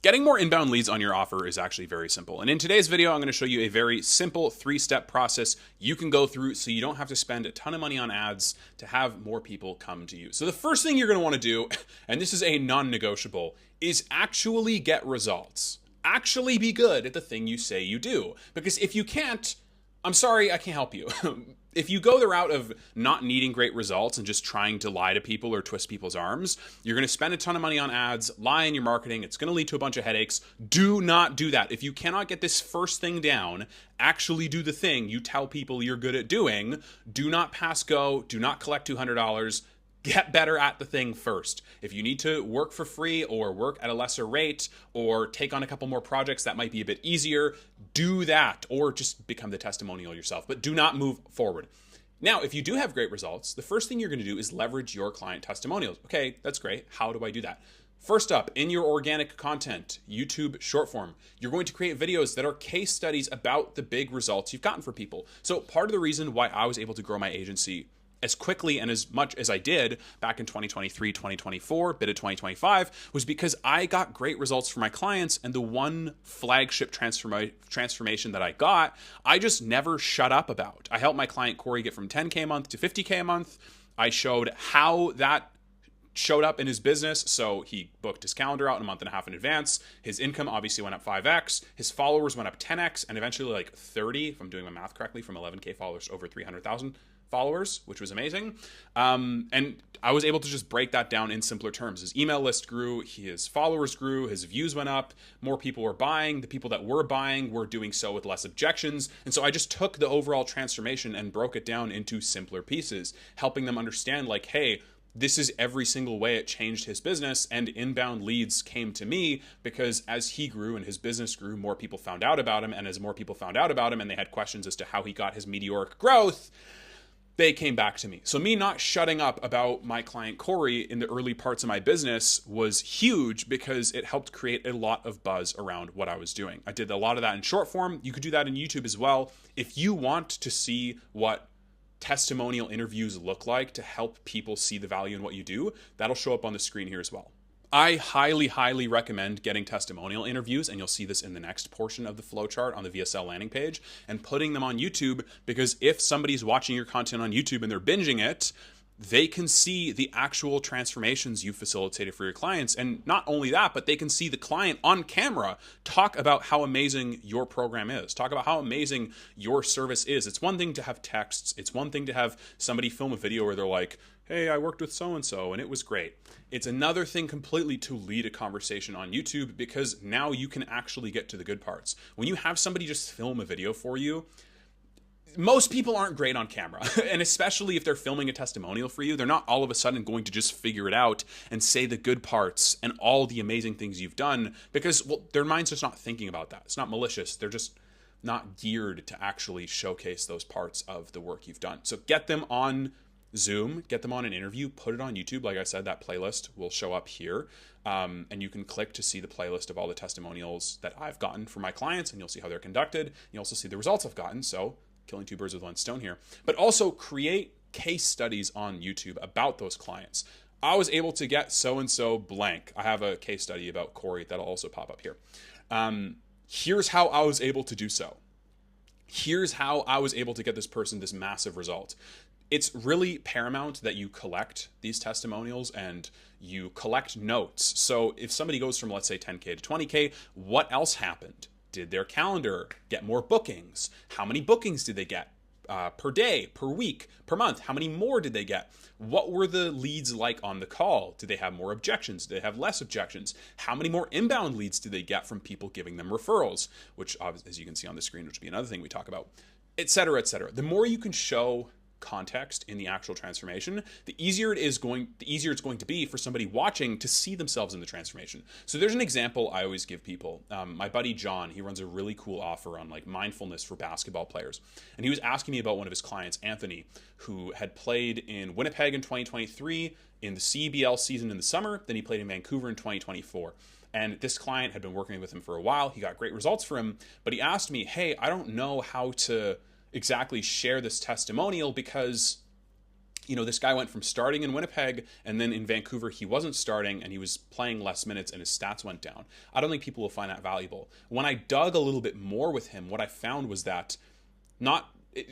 Getting more inbound leads on your offer is actually very simple. And in today's video, I'm going to show you a very simple 3-step process you can go through so you don't have to spend a ton of money on ads to have more people come to you. So the first thing you're going to want to do, and this is a non-negotiable, is actually get results. Actually be good at the thing you say you do. Because if you can't, I'm sorry, I can't help you. If you go the route of not needing great results and just trying to lie to people or twist people's arms, you're going to spend a ton of money on ads, lie in your marketing. It's going to lead to a bunch of headaches. Do not do that. If you cannot get this first thing down, actually do the thing you tell people you're good at doing. Do not pass go. Do not collect $200. Get better at the thing first. If you need to work for free or work at a lesser rate or take on a couple more projects that might be a bit easier, do that, or just become the testimonial yourself, but do not move forward. Now, if you do have great results, the first thing you're going to do is leverage your client testimonials. Okay, that's great. How do I do that? First up, in your organic content, YouTube short form, you're going to create videos that are case studies about the big results you've gotten for people. So part of the reason why I was able to grow my agency as quickly and as much as I did back in 2023, 2024, bit of 2025, was because I got great results for my clients, and the one flagship transformation that I got, I just never shut up about. I helped my client Corey get from 10K a month to 50K a month. I showed how that showed up in his business. So he booked his calendar out in a month and a half in advance. His income obviously went up 5x. His followers went up 10x, and eventually like 30, if I'm doing my math correctly, from 11K followers to over 300,000 followers, which was amazing. And I was able to just break that down in simpler terms. His email list grew, his followers grew, his views went up, more people were buying. The people that were buying were doing so with less objections. And so I just took the overall transformation and broke it down into simpler pieces, helping them understand like, hey, this is every single way it changed his business, and inbound leads came to me because as he grew and his business grew, more people found out about him. And as more people found out about him and they had questions as to how he got his meteoric growth, they came back to me. So me not shutting up about my client Corey in the early parts of my business was huge because it helped create a lot of buzz around what I was doing. I did a lot of that in short form. You could do that in YouTube as well. If you want to see what testimonial interviews look like to help people see the value in what you do, that'll show up on the screen here as well. I highly, highly recommend getting testimonial interviews, and you'll see this in the next portion of the flowchart on the VSL landing page, and putting them on YouTube, because if somebody's watching your content on YouTube and they're binging it, they can see the actual transformations you facilitated for your clients. And not only that, but they can see the client on camera talk about how amazing your program is, talk about how amazing your service is. It's one thing to have texts. It's one thing to have somebody film a video where they're like, hey, I worked with so-and-so and it was great. It's another thing completely to lead a conversation on YouTube, because now you can actually get to the good parts. When you have somebody just film a video for you, most people aren't great on camera, and especially if they're filming a testimonial for you, they're not all of a sudden going to just figure it out and say the good parts and all the amazing things you've done, because, well, their mind's just not thinking about that. It's not malicious. They're just not geared to actually showcase those parts of the work you've done. So get them on Zoom, get them on an interview, put it on YouTube. Like I said, that playlist will show up here. And you can click to see the playlist of all the testimonials that I've gotten from my clients, and you'll see how they're conducted. You also see the results I've gotten. So killing two birds with one stone here, but also create case studies on YouTube about those clients. I was able to get so-and-so blank. I have a case study about Corey that'll also pop up here. Here's how I was able to do so. Here's how I was able to get this person this massive result. It's really paramount that you collect these testimonials and you collect notes. So if somebody goes from, let's say, 10K to 20K, what else happened? Did their calendar get more bookings? How many bookings did they get per day, per week, per month? How many more did they get? What were the leads like on the call? Did they have more objections? Did they have less objections? How many more inbound leads did they get from people giving them referrals? Which, as you can see on the screen, which would be another thing we talk about, et cetera, et cetera. The more you can show context in the actual transformation, the easier it's going to be for somebody watching to see themselves in the transformation. So there's an example I always give people. My buddy John, he runs a really cool offer on like mindfulness for basketball players. And he was asking me about one of his clients, Anthony, who had played in Winnipeg in 2023, in the CBL season in the summer. Then he played in Vancouver in 2024. And this client had been working with him for a while. He got great results for him, but he asked me, hey, I don't know how to exactly share this testimonial because This guy went from starting in Winnipeg, and then in Vancouver, he wasn't starting and he was playing less minutes and his stats went down. I don't think people will find that valuable. When I dug a little bit more with him, what I found was that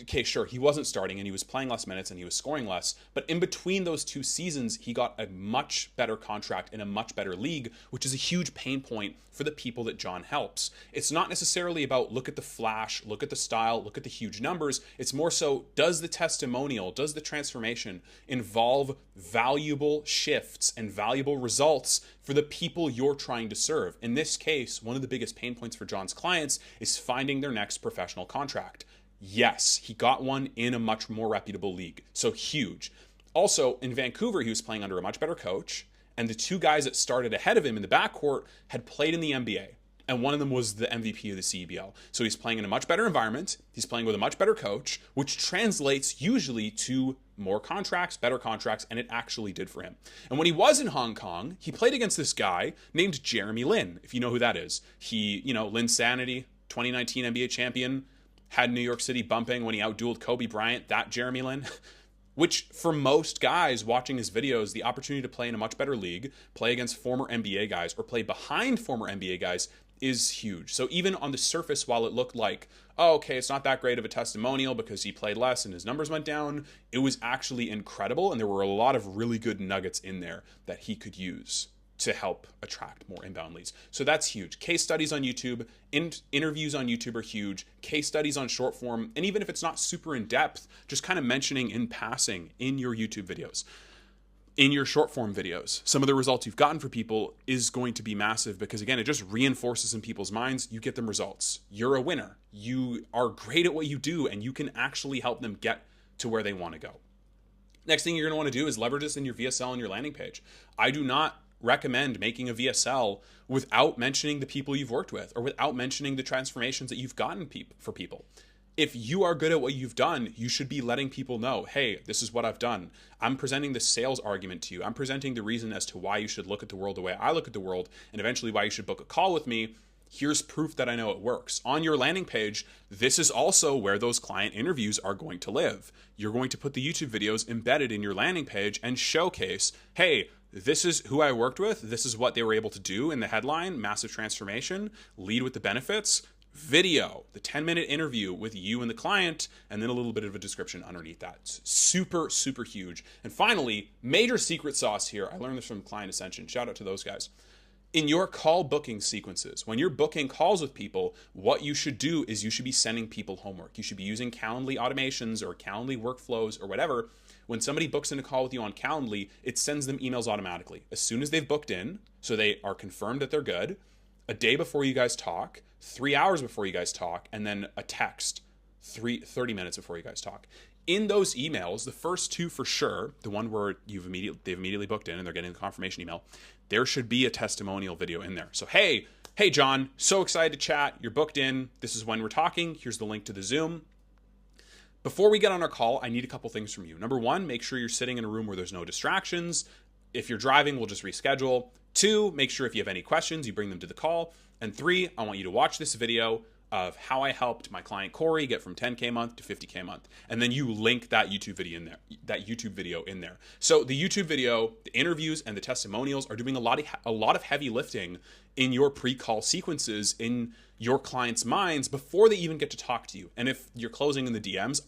okay, sure, he wasn't starting and he was playing less minutes and he was scoring less, but in between those 2 seasons, he got a much better contract in a much better league, which is a huge pain point for the people that John helps. It's not necessarily about look at the flash, look at the style, look at the huge numbers. It's more so, does the testimonial, does the transformation involve valuable shifts and valuable results for the people you're trying to serve? In this case, one of the biggest pain points for John's clients is finding their next professional contract. Yes, he got one in a much more reputable league. So huge. Also, in Vancouver, he was playing under a much better coach, and the 2 guys that started ahead of him in the backcourt had played in the NBA, and one of them was the MVP of the CEBL. So he's playing in a much better environment, he's playing with a much better coach, which translates usually to more contracts, better contracts, and it actually did for him. And when he was in Hong Kong, he played against this guy named Jeremy Lin, if you know who that is. Lin Sanity, 2019 NBA champion, had New York City bumping when he outdueled Kobe Bryant, that Jeremy Lin. Which, for most guys watching his videos, the opportunity to play in a much better league, play against former NBA guys, or play behind former NBA guys is huge. So even on the surface, while it looked like, oh, okay, it's not that great of a testimonial because he played less and his numbers went down, it was actually incredible, and there were a lot of really good nuggets in there that he could use to help attract more inbound leads. So that's huge. Case studies on YouTube, interviews on YouTube are huge, case studies on short form, and even if it's not super in depth, just kind of mentioning in passing in your YouTube videos, in your short form videos, some of the results you've gotten for people is going to be massive because, again, it just reinforces in people's minds, you get them results. You're a winner. You are great at what you do, and you can actually help them get to where they want to go. Next thing you're going to want to do is leverage this in your VSL and your landing page. I do not recommend making a VSL without mentioning the people you've worked with or without mentioning the transformations that you've gotten for people. If you are good at what you've done, you should be letting people know, hey, this is what I've done. I'm presenting the sales argument to you. I'm presenting the reason as to why you should look at the world the way I look at the world, and eventually why you should book a call with me. Here's proof that I know it works. On your landing page, this is also where those client interviews are going to live. You're going to put the YouTube videos embedded in your landing page and showcase, hey, this is who I worked with. This is what they were able to do in the headline, massive transformation, lead with the benefits, video, the 10-minute interview with you and the client, and then a little bit of a description underneath that. It's super, super huge. And finally, major secret sauce here. I learned this from Client Ascension. Shout out to those guys. In your call booking sequences, when you're booking calls with people, what you should do is you should be sending people homework. You should be using Calendly automations or Calendly workflows or whatever. When somebody books in a call with you on Calendly, it sends them emails automatically. As soon as they've booked in, so they are confirmed that they're good, a day before you guys talk, 3 hours before you guys talk, and then a text 30 minutes before you guys talk. In those emails, the first 2 for sure, the one where they've immediately booked in and they're getting the confirmation email, there should be a testimonial video in there. So, hey John, so excited to chat. You're booked in. This is when we're talking. Here's the link to the Zoom. Before we get on our call, I need a couple things from you. Number 1, make sure you're sitting in a room where there's no distractions. If you're driving, we'll just reschedule. 2, make sure if you have any questions, you bring them to the call. And 3, I want you to watch this video of how I helped my client Corey get from 10K a month to 50K a month. And then you link that YouTube video in there. So the YouTube video, the interviews, and the testimonials are doing a lot of heavy lifting in your pre-call sequences in your clients' minds before they even get to talk to you. And if you're closing in the DMs,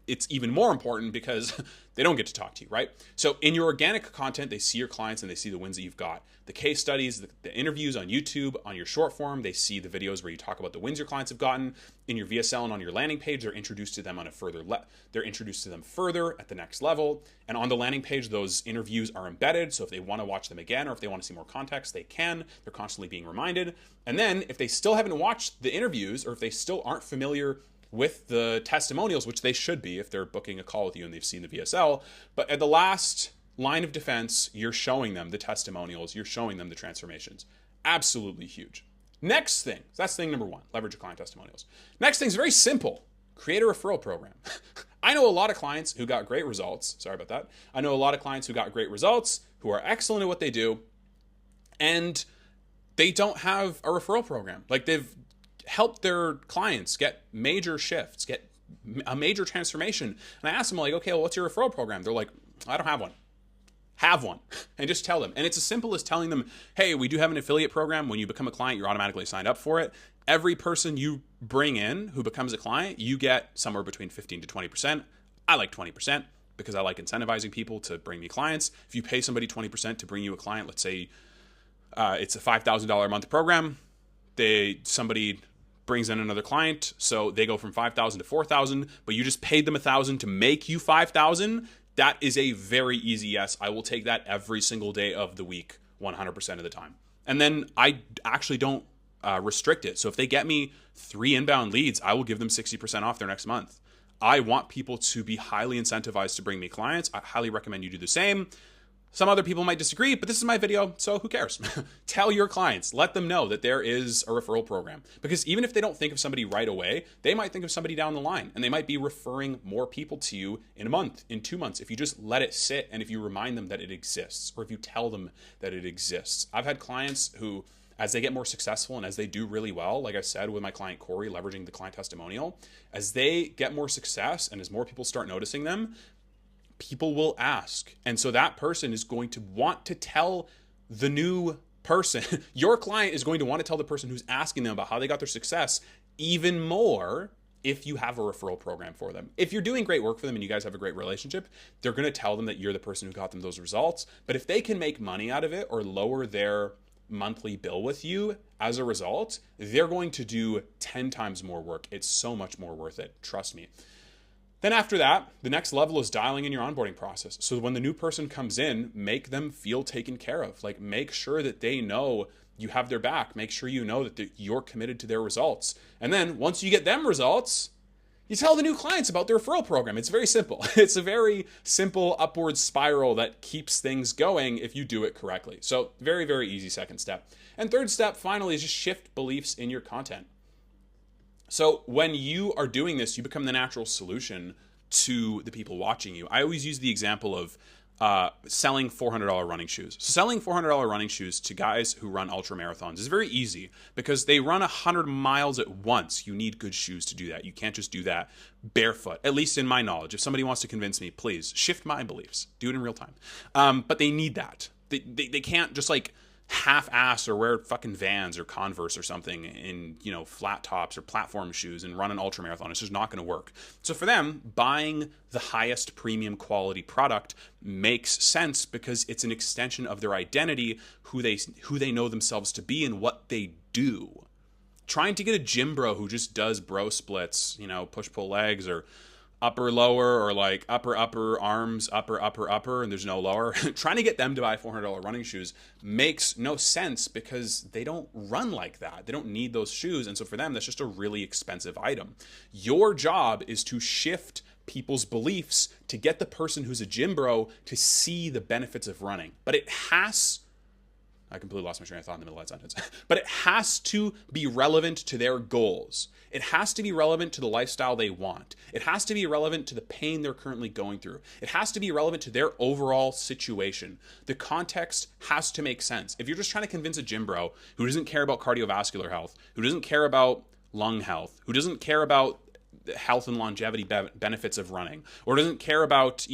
it's even more important because they don't get to talk to you, right? So in your organic content, they see your clients and they see the wins that you've got. The case studies, the interviews on YouTube, on your short form, they see the videos where you talk about the wins your clients have gotten. In your VSL and on your landing page, they're introduced to them they're introduced to them further at the next level. And on the landing page, those interviews are embedded. So if they want to watch them again or if they want to see more context, they can. They're constantly being reminded. And then if they still haven't watched the interviews or if they still aren't familiar with the testimonials, which they should be if they're booking a call with you and they've seen the VSL. But at the last line of defense, you're showing them the testimonials, you're showing them the transformations. Absolutely huge. Next thing, so that's thing number 1, leverage your client testimonials. Next thing is very simple. Create a referral program. I know a lot of clients who got great results. Sorry about that. I know a lot of clients who got great results, who are excellent at what they do, and they don't have a referral program. Like they've help their clients get major shifts, get a major transformation. And I asked them like, okay, well, what's your referral program? They're like, I don't have one. Have one and just tell them. And it's as simple as telling them, hey, we do have an affiliate program. When you become a client, you're automatically signed up for it. Every person you bring in who becomes a client, you get somewhere between 15 to 20%. I like 20% because I like incentivizing people to bring me clients. If you pay somebody 20% to bring you a client, let's say it's a $5,000 a month program, somebody brings in another client, so they go from 5,000 to 4,000, but you just paid them 1,000 to make you 5,000. That is a very easy yes. I will take that every single day of the week, 100% of the time. And then I actually don't restrict it. So if they get me 3 inbound leads, I will give them 60% off their next month. I want people to be highly incentivized to bring me clients. I highly recommend you do the same. Some other people might disagree, but this is my video, so who cares? Tell your clients, let them know that there is a referral program. Because even if they don't think of somebody right away, they might think of somebody down the line, and they might be referring more people to you in a month, in 2 months, if you just let it sit and if you remind them that it exists, or if you tell them that it exists. I've had clients who, as they get more successful and as they do really well, like I said with my client Corey, leveraging the client testimonial, as they get more success and as more people start noticing them, people will ask. And so that person is going to want to tell the new person, your client is going to want to tell the person who's asking them about how they got their success even more if you have a referral program for them. If you're doing great work for them and you guys have a great relationship, they're going to tell them that you're the person who got them those results. But if they can make money out of it or lower their monthly bill with you as a result, they're going to do 10 times more work. It's so much more worth it. Trust me. Then after that, the next level is dialing in your onboarding process. So when the new person comes in, make them feel taken care of. Like, make sure that they know you have their back. Make sure you know that you're committed to their results. And then once you get them results, you tell the new clients about their referral program. It's very simple. It's a very simple upward spiral that keeps things going if you do it correctly. So very, very easy second step. And third step, finally, is just shift beliefs in your content. So when you are doing this, you become the natural solution to the people watching you. I always use the example of selling $400 running shoes. So selling $400 running shoes to guys who run ultra marathons is very easy because they run 100 miles at once. You need good shoes to do that. You can't just do that barefoot, at least in my knowledge. If somebody wants to convince me, please shift my beliefs. Do it in real time. But they need that. They can't just like half-ass or wear fucking Vans or Converse or something in, flat tops or platform shoes and run an ultra marathon. It's just not going to work. So for them, buying the highest premium quality product makes sense because it's an extension of their identity, who they know themselves to be and what they do. Trying to get a gym bro who just does bro splits, push-pull legs or upper lower or like upper arms, upper and there's no lower, trying to get them to buy $400 running shoes makes no sense because they don't run like that. They don't need those shoes. And so for them, that's just a really expensive item. Your job is to shift people's beliefs to get the person who's a gym bro to see the benefits of running. But I completely lost my train of thought in the middle of that sentence. But it has to be relevant to their goals. It has to be relevant to the lifestyle they want. It has to be relevant to the pain they're currently going through. It has to be relevant to their overall situation. The context has to make sense. If you're just trying to convince a gym bro who doesn't care about cardiovascular health, who doesn't care about lung health, who doesn't care about the health and longevity benefits of running, or doesn't care about,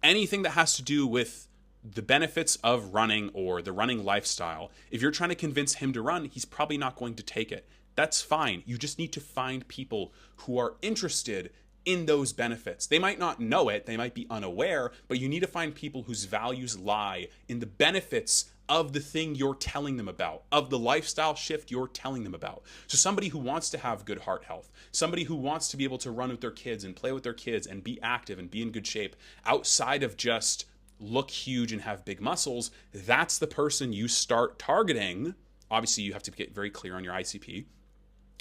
anything that has to do with the benefits of running or the running lifestyle, if you're trying to convince him to run, he's probably not going to take it. That's fine. You just need to find people who are interested in those benefits. They might not know it, they might be unaware, but you need to find people whose values lie in the benefits of the thing you're telling them about, of the lifestyle shift you're telling them about. So somebody who wants to have good heart health, somebody who wants to be able to run with their kids and play with their kids and be active and be in good shape outside of just look huge and have big muscles, that's the person you start targeting. Obviously, you have to get very clear on your ICP.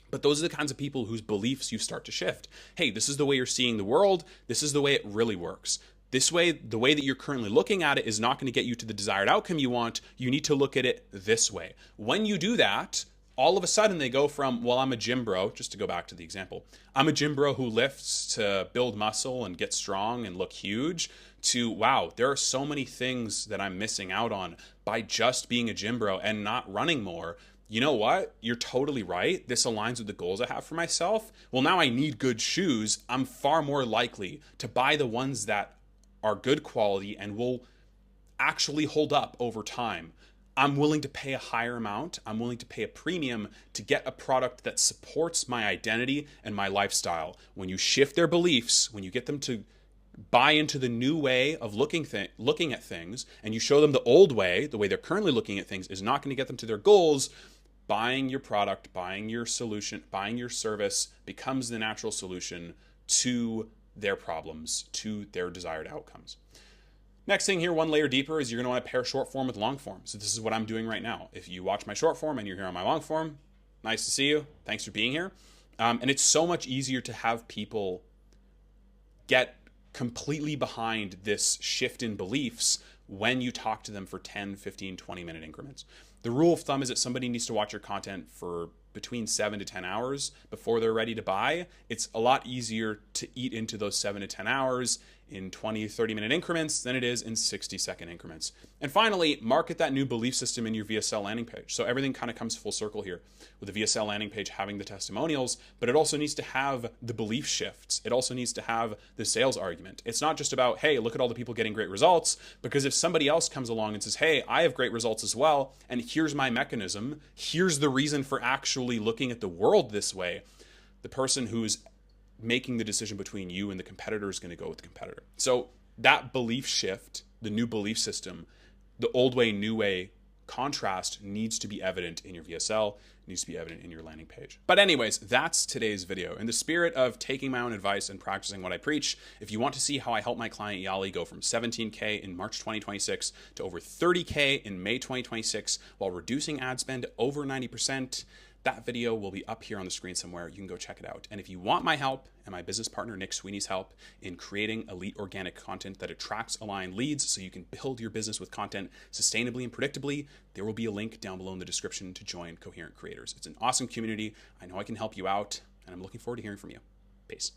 But those are the kinds of people whose beliefs you start to shift. Hey, this is the way you're seeing the world. This is the way it really works. This way, the way that you're currently looking at it is not going to get you to the desired outcome you want. You need to look at it this way. When you do that, all of a sudden they go from, well, I'm a gym bro, just to go back to the example, I'm a gym bro who lifts to build muscle and get strong and look huge, to, wow, there are so many things that I'm missing out on by just being a gym bro and not running more. You know what? You're totally right. This aligns with the goals I have for myself. Well, now I need good shoes. I'm far more likely to buy the ones that are good quality and will actually hold up over time, I'm willing to pay a higher amount. I'm willing to pay a premium to get a product that supports my identity and my lifestyle. When you shift their beliefs, when you get them to buy into the new way of looking at things, and you show them the old way, the way they're currently looking at things is not going to get them to their goals, buying your product, buying your solution, buying your service becomes the natural solution to their problems, to their desired outcomes. Next thing here, one layer deeper, is you're going to want to pair short form with long form. So this is what I'm doing right now. If you watch my short form and you're here on my long form, nice to see you. Thanks for being here. And it's so much easier to have people get completely behind this shift in beliefs when you talk to them for 10, 15, 20-minute increments. The rule of thumb is that somebody needs to watch your content for between 7 to 10 hours before they're ready to buy. It's a lot easier to eat into those 7 to 10 hours in 20, 30-minute increments than it is in 60-second increments. And finally, market that new belief system in your VSL landing page. So everything kind of comes full circle here with the VSL landing page having the testimonials, but it also needs to have the belief shifts. It also needs to have the sales argument. It's not just about, hey, look at all the people getting great results, because if somebody else comes along and says, hey, I have great results as well, and here's my mechanism, here's the reason for actually looking at the world this way, the person who's making the decision between you and the competitor is going to go with the competitor. So that belief shift, the new belief system, the old way, new way contrast needs to be evident in your VSL, needs to be evident in your landing page. But anyways, that's today's video. In the spirit of taking my own advice and practicing what I preach, if you want to see how I help my client Yali go from 17K in March 2026 to over 30K in May 2026 while reducing ad spend to over 90%, that video will be up here on the screen somewhere. You can go check it out. And if you want my help and my business partner Nick Sweeney's help in creating elite organic content that attracts aligned leads so you can build your business with content sustainably and predictably, there will be a link down below in the description to join Coherent Creators. It's an awesome community. I know I can help you out, and I'm looking forward to hearing from you. Peace.